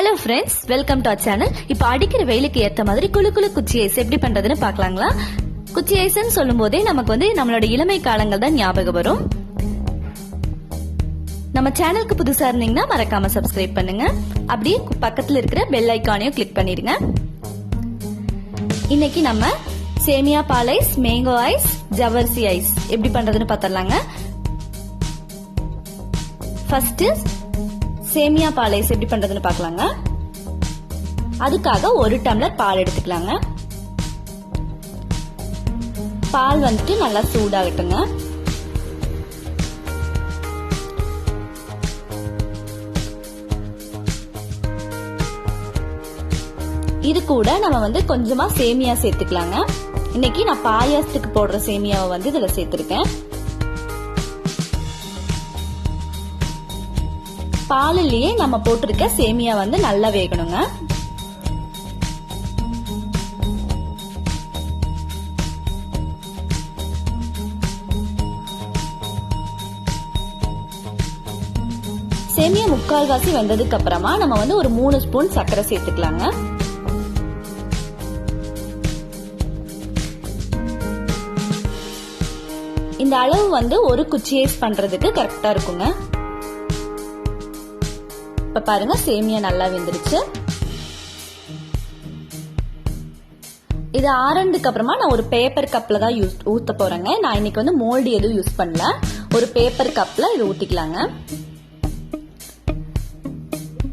Hello friends, welcome to our channel. இப்போ அடிக்கிற வெயிலுக்கு ஏற்ற மாதிரி குளு குளு குச்சி ஐஸ் எப்படி பண்றதுன்னு பார்க்கலாங்களா? குச்சி ஐஸ்ன்னு சொல்லும் போதே நமக்கு நம்மளோட இளமை காலங்கள் தான் ஞாபகம் வரும். நம்ம சேனலுக்கு புதுசா இருந்தீங்கன்னா மறக்காம சப்ஸ்கிரைப் பண்ணுங்க. அப்படியே பக்கத்துல இருக்கிற பெல் ஐக்கானையும் கிளிக் பண்ணிடுங்க. இன்னைக்கு நம்ம சேமியா பால் ஐஸ், மேங்கோ ஐஸ், ஜவ்வரிசி ஐஸ் எப்படி பண்றதுன்னு பார்த்தரலாங்க. ஃபர்ஸ்ட் சேமியா பால் ஐஸ் எப்படி பண்றதுன்னு பார்க்கலாங்க. அதுக்காக 1 டம்ளர் பால் எடுத்துக்கலாங்க. பால் நல்லா சூடாகட்டுங்க. இது கூட நம்ம கொஞ்சமா சேமியா சேர்த்துக்கலாங்க. இன்னைக்கு நான் பாயாசத்துக்கு போடுற சேமியாவை இதுல சேர்த்திருக்கேன். பாலிலேயே நம்ம போட்டிருக்க சேமியா நல்லா வேகணுங்க. சேமியா முக்கால்வாசி வெந்ததுக்கு அப்புறமா நம்ம ஒரு 3 ஸ்பூன் சர்க்கரை சேர்த்துக்கலாங்க. இந்த அளவு ஒரு குச்சி ஐஸ் பண்றதுக்கு கரெக்டா இருக்குங்க. இப்ப பாருங்க, சேமியா நல்லா வெந்துருச்சு. இது ஆறதுக்கு அப்புறமா நான் ஒரு பேப்பர் கப்ல தான் ஊத்த போறேங்க. நான் இன்னைக்கு மோல்டு எதுவும் யூஸ் பண்ணல. ஒரு பேப்பர் கப்ல இது ஊத்திக்கலாங்க.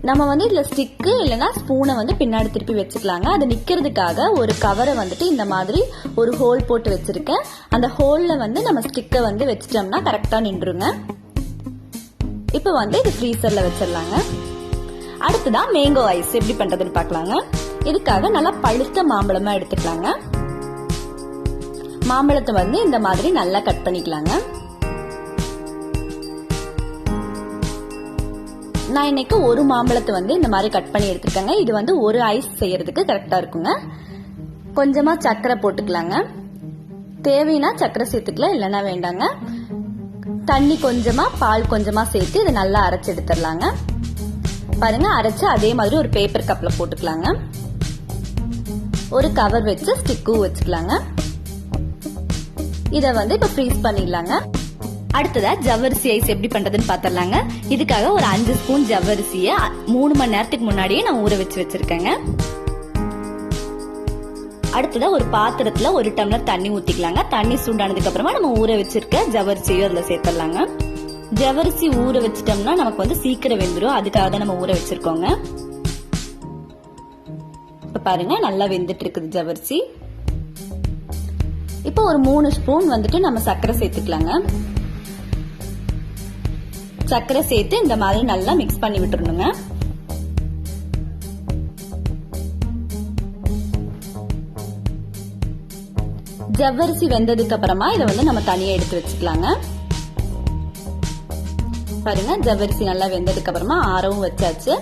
நம்ம இதுல ஸ்டிக்கு இல்லைன்னா ஸ்பூனை பின்னாடி திருப்பி வச்சுக்கலாங்க. அது நிக்கிறதுக்காக ஒரு கவரை இந்த மாதிரி ஒரு ஹோல் போட்டு வச்சிருக்கேன். அந்த ஹோல்ல நம்ம ஸ்டிக்கை வச்சிட்டோம்னா கரெக்டா நின்றுங்க. இப்ப இது ஃப்ரீசர்ல வச்சிடலாங்க. அடுத்ததான் மேங்கோ ஐஸ் எப்படி பண்றதுன்னு பார்க்கலாங்க. இதுக்காக நல்லா பழுத்த மாம்பழமா எடுத்துக்கலாங்க. மாம்பழத்தை இந்த மாதிரி நல்லா கட் பண்ணிக்கலாங்க. நான் இன்னைக்கு ஒரு மாம்பழத்தை இந்த மாதிரி கட் பண்ணி எடுத்துக்கங்க. இது ஒரு ஐஸ் செய்யறதுக்கு கரெக்டா இருக்குங்க. கொஞ்சமா சர்க்கரை போட்டுக்கலாங்க. தேவைன்னா சர்க்கரை சேர்த்துக்கலாம், இல்லைன்னா வேண்டாங்க. தண்ணி கொஞ்சமா பால் கொஞ்சமா சேர்த்து இதை நல்லா அரைச்சு எடுத்துடலாங்க. பாருங்க, அரைச்சு அதே மாதிரி ஒரு பேப்பர் கப்ல போட்டுக்கலாங்க. ஒரு கவர் வச்சு ஸ்டிக்கும் வச்சுக்கலாங்க. இத இப்ப ஃப்ரீஸ் பண்ணிடலாங்க. அடுத்ததா ஜவ்வரிசி ஐஸ் எப்படி பண்றதுன்னு பாத்திரலாங்க. இதுக்காக ஒரு 5 ஸ்பூன் ஜவ்வரிசிய 3 மணி நேரத்துக்கு முன்னாடியே நான் ஊற வச்சிருக்கேங்க. அடுத்ததா ஒரு பாத்திரத்துல 1 டம்ளர் தண்ணி ஊத்திக்கலாங்க. தண்ணி சூடானதுக்கு அப்புறமா நம்ம ஊற வச்சிருக்க ஜவ்வரிசியும் அதுல சேர்த்துடலாங்க. ஜவ்வரிசி ஊற வச்சிட்டோம்னா நமக்கு சீக்கிரம் வெந்துடும். அதுக்காக தான் நம்ம ஊற வச்சிருக்கோங்க. இப்ப பாருங்க, நல்லா வெந்துட்டு இருக்குது ஜவ்வரிசி. இப்போ ஒரு 3 ஸ்பூன் நம்ம சர்க்கரை சேர்த்துக்கலாங்க. சர்க்கரை சேர்த்து இந்த மாதிரி நல்லா மிக்ஸ் பண்ணி விட்டுறணுங்க. ஜவ்வரிசி வெந்ததுக்கு அப்புறமா இதை நம்ம தனியா எடுத்து வச்சுக்கலாங்க. பாருங்க, ஜவ்வரிசி நல்லா வெந்ததுக்கு அப்புறமா ஆறவும் வச்சாச்சு.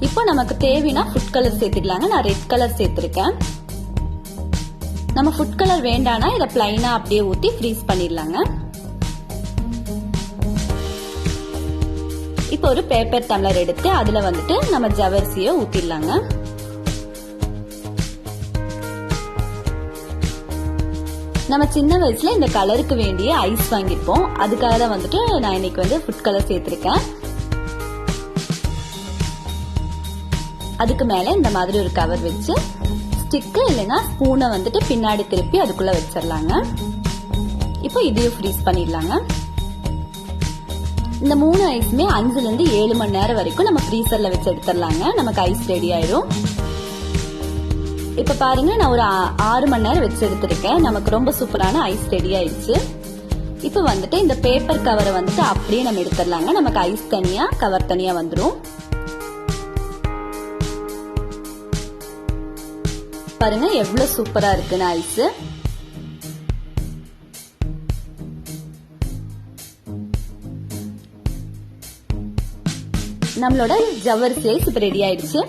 இப்போ நமக்கு தேவைன்னா ஃபுட் கலர் சேர்த்துக்கலாங்க. நான் ரெட் கலர் சேர்த்திருக்கேன். நம்ம ஃபுட் கலர் வேண்டானா இதை பிளைனா அப்படியே ஊத்தி ஃப்ரீஸ் பண்ணிடலாங்க. இப்போ ஒரு பேப்பர் டம்ளர் எடுத்து அதுல நம்ம ஜவ்வரிசியை ஊத்திடலாங்க. நம்ம சின்ன வயசுல இந்த கலருக்கு வேண்டிய ஐஸ் வாங்கிருப்போம். அதுக்காக தான் நான் இன்னைக்கு ஃபுட் கலர் சேர்த்திருக்கேன். அதுக்கு மேல இந்த மாதிரி ஒரு கவர் வச்சு ஸ்டிக்கு இல்லைன்னா ஸ்பூனை பின்னாடி திருப்பி அதுக்குள்ள வச்சிடலாங்க. இப்போ இதையும் ஃப்ரீஸ் பண்ணிடலாங்க. இந்த 3 ஐஸுமே 5 ல இருந்து 7 மணி நேரம் வரைக்கும் நம்ம ஃப்ரீசர்ல வச்சு எடுத்துடலாங்க. நமக்கு ஐஸ் ரெடி ஆயிடும். இப்ப பாருங்க, நான் ஒரு 6 மணி நேரம் வச்சு எடுத்திருக்கேன். நமக்கு ரொம்ப சூப்பரான ஐஸ் ரெடி ஆயிடுச்சு. இப்ப இந்த பேப்பர் கவரை அப்படியே நம்ம எடுத்துடலாங்க. நமக்கு ஐஸ் தனியா கவர் தனியா வந்துடும். பாருங்க எவ்வளவு சூப்பரா இருக்குன்னு ஐஸ். நம்மளோட ஜவ்வரிசி ஐஸ் இப்ப ரெடி ஆயிடுச்சு.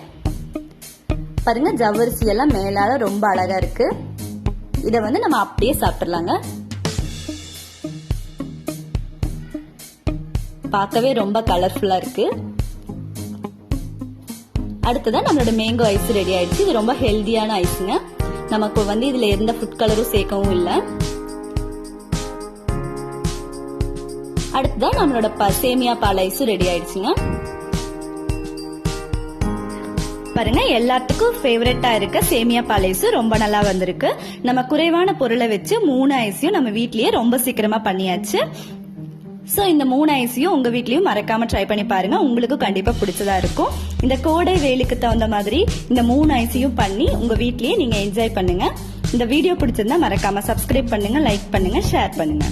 பாருங்க, ஜவ்வரிசி எல்லாம் மேலால ரொம்ப அழகா இருக்கு. இத நம்ம அப்படியே சாப்பிடலாங்க. பார்க்கவே ரொம்ப கலர்ஃபுல்லா இருக்கு. அடுத்ததான் நம்மளோட மேங்கோ ஐஸ் ரெடி ஆயிடுச்சு. இது ரொம்ப ஹெல்தியான ஐஸுங்க. நமக்கு வந்து இதுல எந்த ஃபுட் கலரும் சேர்க்கவும் இல்லை. அடுத்ததான் நம்மளோட சேமியா பால் ஐஸும் ரெடி ஆயிடுச்சுங்க. பாருங்க, எல்லாத்துக்கும் ஃபேவரட்டா இருக்க சேமியா பால் ஐஸ் ரொம்ப நல்லா வந்திருக்கு. நம்ம குறைவான பொருளை வச்சு 3 ஐஸையும் நம்ம வீட்லயே ரொம்ப சீக்கிரமா பண்ணியாச்சு. சோ இந்த 3 ஐஸையும் உங்க வீட்லயும் மறக்காம ட்ரை பண்ணி பாருங்க. உங்களுக்கு கண்டிப்பா பிடிச்சதா இருக்கும். இந்த கோடை வெயிலுக்கு தகுந்த மாதிரி இந்த 3 ஐஸையும் பண்ணி உங்க வீட்லயே நீங்க என்ஜாய் பண்ணுங்க. இந்த வீடியோ பிடிச்சிருந்தா மறக்காம சப்ஸ்கிரைப் பண்ணுங்க, லைக் பண்ணுங்க, ஷேர் பண்ணுங்க.